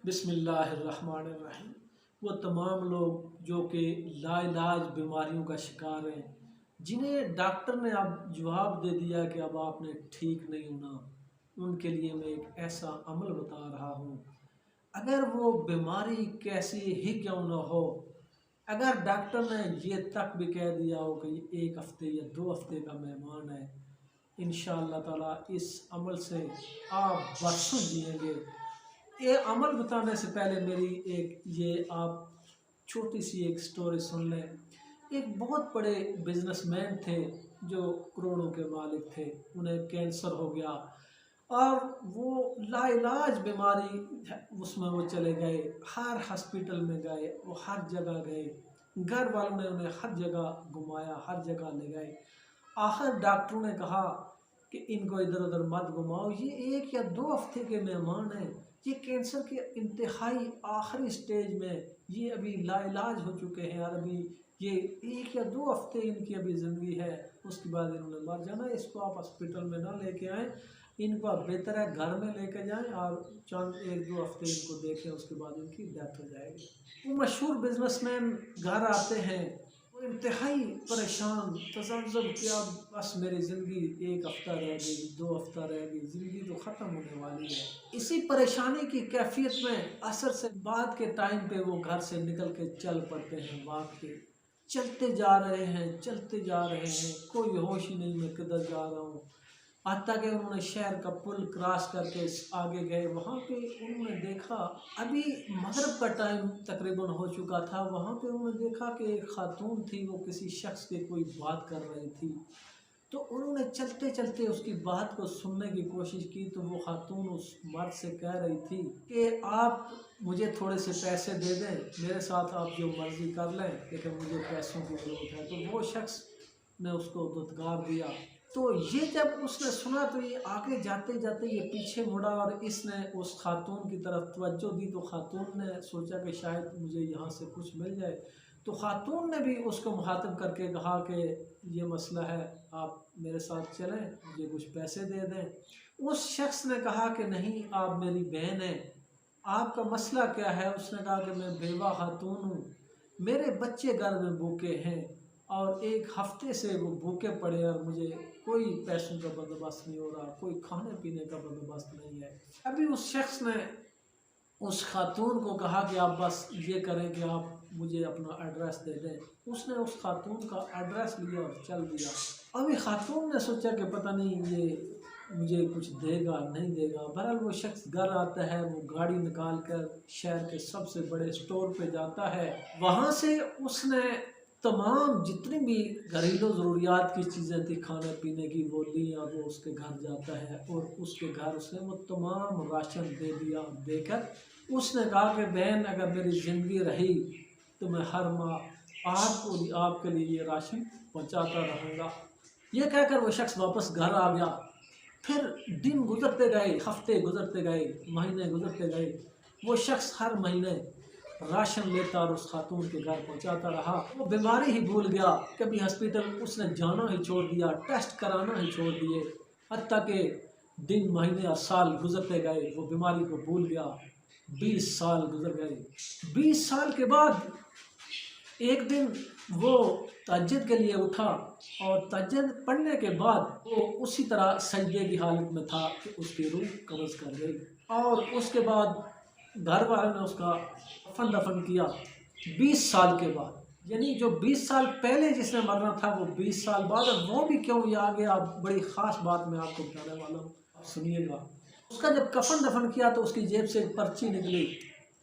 बिस्मिल्लाहिर्रहमानिर्रहीम। वो तमाम लोग जो कि लाइलाज बीमारियों का शिकार हैं, जिन्हें डॉक्टर ने अब जवाब दे दिया कि अब आपने ठीक नहीं होना, उनके लिए मैं एक ऐसा अमल बता रहा हूँ। अगर वो बीमारी कैसी ही क्यों ना हो, अगर डॉक्टर ने ये तक भी कह दिया हो कि ये 1 हफ्ते या 2 हफ्ते का मेहमान है, इंशाअल्लाह ताला इस अमल से आप बरसों जिएंगे। ये अमल बताने से पहले मेरी एक ये आप छोटी सी एक स्टोरी सुन लें। एक बहुत बड़े बिजनेसमैन थे जो करोड़ों के मालिक थे। उन्हें कैंसर हो गया और वो लाइलाज बीमारी उसमें वो चले गए। हर हॉस्पिटल में गए, वो हर जगह गए। घर वालों ने उन्हें हर जगह घुमाया, हर जगह ले गए। आखिर डॉक्टरों ने कहा कि इनको इधर उधर मत घुमाओ, ये 1 या 2 हफ्ते के मेहमान हैं। ये कैंसर के इंतहाई आखिरी स्टेज में ये अभी लाइलाज हो चुके हैं और अभी ये 1 या 2 हफ्ते इनकी अभी ज़िंदगी है, उसके बाद इन्होंने मर जाना। इसको आप हॉस्पिटल में ना लेके आएँ, इनको आप बेहतर है घर में लेके जाएं और चंद 1-2 हफ्ते इनको देखें, उसके बाद इनकी डेथ हो जाएगी। वो मशहूर बिजनेसमैन घर आते हैं, वो इंतहाई परेशान, तज़ब्ज़ुब कि अब बस मेरी ज़िंदगी 1 हफ्ता रह गई, 2 हफ्ता रह गई, ज़िंदगी तो ख़त्म होने वाली है। इसी परेशानी की कैफियत में असर से बाद के टाइम पे वो घर से निकल के चल पड़ते हैं, वॉक पे चलते जा रहे हैं, चलते जा रहे हैं, कोई होश ही नहीं मैं किधर जा रहा हूँ। हत्ता कि उन्होंने शहर का पुल क्रॉस करके आगे गए। वहाँ पे उन्होंने देखा, अभी मगरिब का टाइम तकरीबन हो चुका था। वहाँ पे उन्होंने देखा कि एक खातून थी, वो किसी शख्स के कोई बात कर रही थी। तो उन्होंने चलते चलते उसकी बात को सुनने की कोशिश की। तो वो खातून उस मर्द से कह रही थी कि आप मुझे थोड़े से पैसे दे दें, मेरे साथ आप जो मर्ज़ी कर लें, लेकिन मुझे पैसों की ज़रूरत है। तो वो शख्स ने उसको दुत्कार दिया। तो ये जब उसने सुना तो ये आगे जाते जाते ये पीछे मुड़ा और इसने उस खातून की तरफ तवज्जो दी। तो खातून ने सोचा कि शायद मुझे यहाँ से कुछ मिल जाए। तो खातून ने भी उसको मुखातिब करके कहा कि ये मसला है, आप मेरे साथ चलें, मुझे कुछ पैसे दे दें। उस शख्स ने कहा कि नहीं, आप मेरी बहन हैं, आपका मसला क्या है? उसने कहा कि मैं बेवा खातून हूँ, मेरे बच्चे घर में भूखे हैं और 1 हफ्ते से वो भूखे पड़े और मुझे कोई पैसों का बंदोबस्त नहीं हो रहा, कोई खाने पीने का बंदोबस्त नहीं है। अभी उस शख्स ने उस खातून को कहा कि आप बस ये करें कि आप मुझे अपना एड्रेस दे दें। उसने उस खातून का एड्रेस लिया और चल दिया। अभी खातून ने सोचा कि पता नहीं ये मुझे कुछ देगा नहीं देगा। बहरहाल वो शख्स घर आता है, वो गाड़ी निकाल कर शहर के सबसे बड़े स्टोर पे जाता है। वहाँ से उसने तमाम जितनी भी घरेलू ज़रूरियात की चीज़ें थी खाने पीने की, वो ली और वो उसके घर जाता है और उसके घर उसने वो तमाम राशन दे दिया। देकर उसने कहा कि बहन, अगर मेरी ज़िंदगी रही तो मैं हर माह आपको आपके लिए ये राशन पहुँचाता रहूँगा। ये कहकर वो शख्स वापस घर आ गया। फिर दिन गुजरते गए, हफ्ते गुजरते गए, महीने गुजरते गए। वो शख्स हर महीने राशन लेता और उस खातून के घर पहुंचाता रहा। वो बीमारी ही भूल गया, कभी हॉस्पिटल उसने जाना ही छोड़ दिया, टेस्ट कराना ही छोड़ दिए। हत्ता कि दिन महीने और साल गुजरते गए, वो बीमारी को भूल गया। 20 साल गुजर गए। 20 साल के बाद एक दिन वो तहज्जुद के लिए उठा और तहज्जुद पढ़ने के बाद वो उसी तरह सजदे की हालत में था कि उसकी रूह कब्ज़ कर गई। और उसके बाद घर वालों ने उसका कफन दफन किया 20 साल के बाद। यानी जो 20 साल पहले जिसने मरना था वो 20 साल बाद, और वो भी क्यों, ये आगे आप बड़ी ख़ास बात मैं आपको बताने वाला हूँ, सुनिएगा। उसका जब कफन दफन किया तो उसकी जेब से एक पर्ची निकली।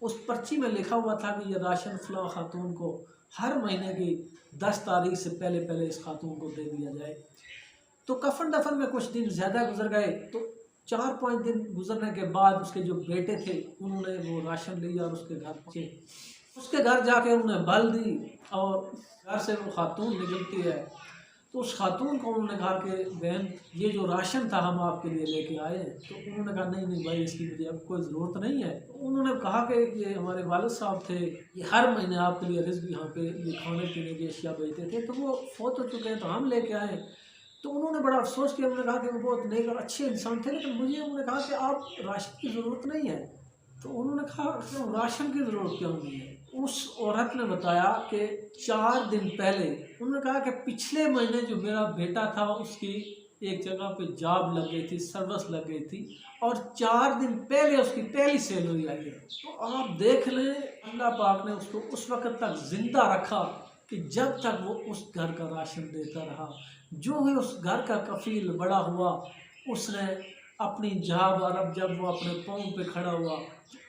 उस पर्ची में लिखा हुआ था कि ये राशन फ़लाँ खातून को हर महीने की 10 तारीख से पहले पहले इस खातून को दे दिया जाए। तो कफन दफन में कुछ दिन ज़्यादा गुजर गए। तो 4-5 दिन गुजरने के बाद उसके जो बेटे थे उन्होंने वो राशन लिया और उसके घर पहुँचे। उसके घर जाके उन्होंने बल दी और घर से वो खातून निकलती है। तो उस खातून को उन्होंने कहा कि बहन, ये जो राशन था हम आपके लिए लेके आए हैं। तो उन्होंने कहा नहीं नहीं भाई, इसकी मुझे अब कोई ज़रूरत नहीं है। तो उन्होंने कहा कि ये हमारे वालिद साहब थे, ये हर महीने आपके लिए रिज़्क़ यहाँ पे ये खाने पीने की अशिया भेजते थे, तो वो फौत हो चुके हैं तो हम लेके आए। तो उन्होंने बड़ा अफसोस किया। उन्होंने कहा कि वो बहुत नेक और अच्छे इंसान थे, लेकिन मुझे उन्होंने कहा कि आप राशन की ज़रूरत नहीं है, तो उन्होंने कहा क्यों राशन की ज़रूरत क्यों नहीं है। उस औरत ने बताया कि 4 दिन पहले उन्होंने कहा कि पिछले महीने जो मेरा बेटा था उसकी एक जगह पे जॉब लग गई थी, सर्विस लग गई थी, और 4 दिन पहले उसकी पहली सैलरी आई है। तो आप देख लें अल्लाह पाक ने उसको उस वक़्त तक ज़िंदा रखा कि जब तक वो उस घर का राशन देता रहा। जो ही उस घर का कफील बड़ा हुआ, उसने अपनी जाब अरब जब वो अपने पाँव पे खड़ा हुआ,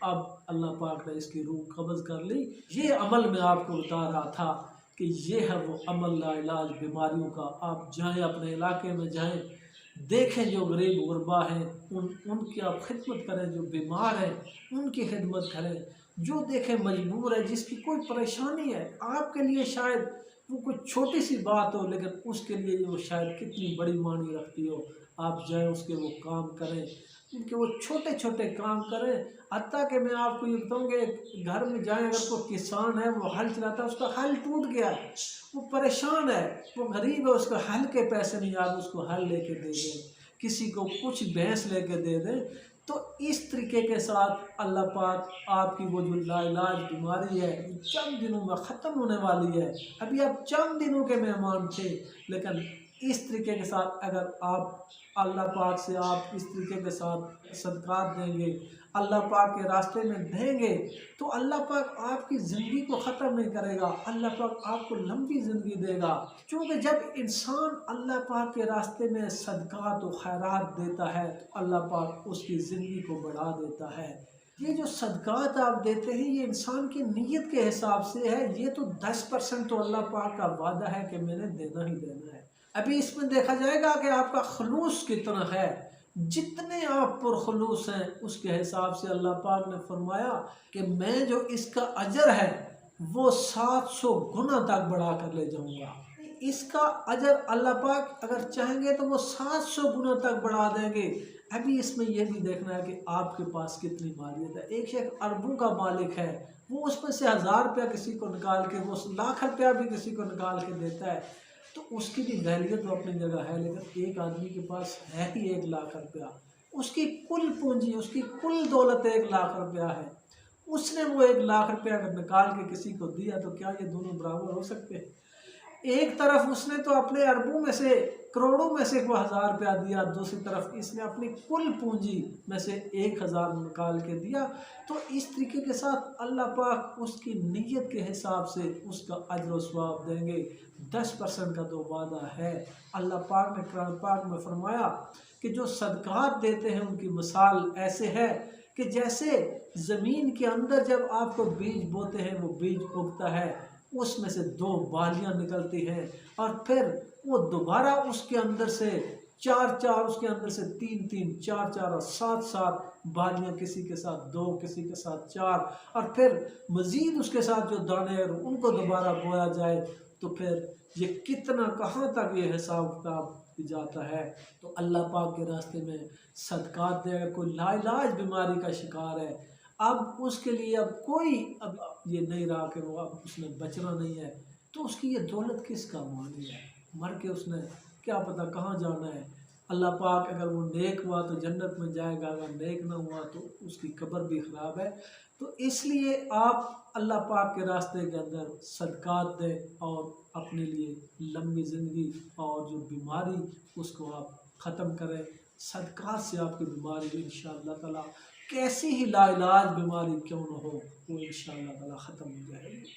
अब अल्लाह पाक ने इसकी रूह कब्ज़ कर ली। ये अमल मैं आपको बता रहा था कि ये है वो अमल लाइलाज बीमारियों का। आप जाएं, अपने इलाके में जाएं, देखें जो गरीब गुरबा हैं उनकी आप खिदमत करें, जो बीमार हैं उनकी खिदमत करें, जो देखें मजबूर है, जिसकी कोई परेशानी है, आपके लिए शायद वो कोई छोटी सी बात हो लेकिन उसके लिए वो शायद कितनी बड़ी मानी रखती हो। आप जाएं, उसके वो काम करें, उनके वो छोटे छोटे काम करें। हत्ता कि मैं आपको ये बताऊँ कि घर में जाएं, अगर कोई किसान है वो हल चलाता है, उसका हल टूट गया है, वो परेशान है, वो गरीब है, उसको हल के पैसे नहीं, आप उसको हल लेके दे दें, किसी को कुछ भैंस लेके दे दें। तो इस तरीके के साथ अल्लाह पाक आपकी वो जो लाइलाज बीमारी है वो चंद दिनों में ख़त्म होने वाली है। अभी आप चंद दिनों के मेहमान थे, लेकिन इस तरीके के साथ अगर आप अल्लाह पाक से आप इस तरीके के साथ सदक़ात देंगे, अल्लाह पाक के रास्ते में देंगे, तो अल्लाह पाक आपकी ज़िंदगी को ख़त्म नहीं करेगा, अल्लाह पाक आपको लंबी ज़िंदगी देगा। क्योंकि जब इंसान अल्लाह पाक के रास्ते में सदक़ात व खैरात देता है तो अल्लाह पाक उसकी ज़िंदगी को बढ़ा देता है। ये जो सदक़ात आप देते हैं ये इंसान की नीयत के हिसाब से है। ये तो 10% तो अल्लाह पाक का वादा है कि मैंने देना ही देना है। अभी इसमें देखा जाएगा कि आपका खलूस कितना है। जितने आप पुरखलूस हैं उसके हिसाब से अल्लाह पाक ने फरमाया कि मैं जो इसका अजर है वो 700 गुना तक बढ़ा कर ले जाऊंगा। इसका अजर अल्लाह पाक अगर चाहेंगे तो वो 700 गुना तक बढ़ा देंगे। अभी इसमें यह भी देखना है कि आपके पास कितनी मालियत है। एक शेख अरबों का मालिक है, वो उसमें से 1000 रुपया किसी को निकाल के, वो लाख रुपया भी किसी को निकाल के देता है, तो उसकी भी वैल्यू तो अपनी जगह है। लेकिन एक आदमी के पास है ही 1 लाख रुपया, उसकी कुल पूंजी, उसकी कुल दौलत 1 लाख रुपया है, उसने वो 1 लाख रुपया अगर निकाल के किसी को दिया तो क्या ये दोनों बराबर हो सकते हैं? एक तरफ उसने तो अपने अरबों में से, करोड़ों में से को 1000 रुपया दिया, दूसरी तरफ इसने अपनी कुल पूंजी में से 1000 निकाल के दिया। तो इस तरीके के साथ अल्लाह पाक उसकी नीयत के हिसाब से उसका अज्र व सवाब देंगे। 10% का तो वादा है। अल्लाह पाक ने कुरान पाक में फरमाया कि जो सदक़ात देते हैं उनकी मिसाल ऐसे है कि जैसे ज़मीन के अंदर जब आपको बीज बोते हैं, वो बीज उगता है, उसमें से 2 बालियां निकलती हैं, और फिर वो दोबारा उसके अंदर से 4-4, उसके अंदर से 3-3, 4-4 और 7-7 बालियां, किसी के साथ 2, किसी के साथ 4, और फिर मज़ीद उसके साथ जो दाने हैं उनको दोबारा बोया जाए। तो फिर ये कितना, कहाँ तक ये हिसाब किताब जाता है। तो अल्लाह पाक के रास्ते में सदक़ात दे। अगर कोई लाइलाज बीमारी का शिकार है, अब उसके लिए अब कोई अब ये नहीं रहा कि वो अब उसने बचना नहीं है, तो उसकी ये दौलत किस काम आनी है? मर के उसने क्या पता कहाँ जाना है। अल्लाह पाक अगर वो नेक हुआ तो जन्नत में जाएगा, अगर नेक ना हुआ तो उसकी कब्र भी ख़राब है। तो इसलिए आप अल्लाह पाक के रास्ते के अंदर सदक़ात दें और अपने लिए लंबी ज़िंदगी और जो बीमारी उसको आप ख़त्म करें। सदक़ात से आपकी बीमारी इंशाअल्लाह ताला, कैसी ही लाइलाज बीमारी क्यों न हो, वो इंशाअल्लाह ताला ख़त्म हो जाएगी।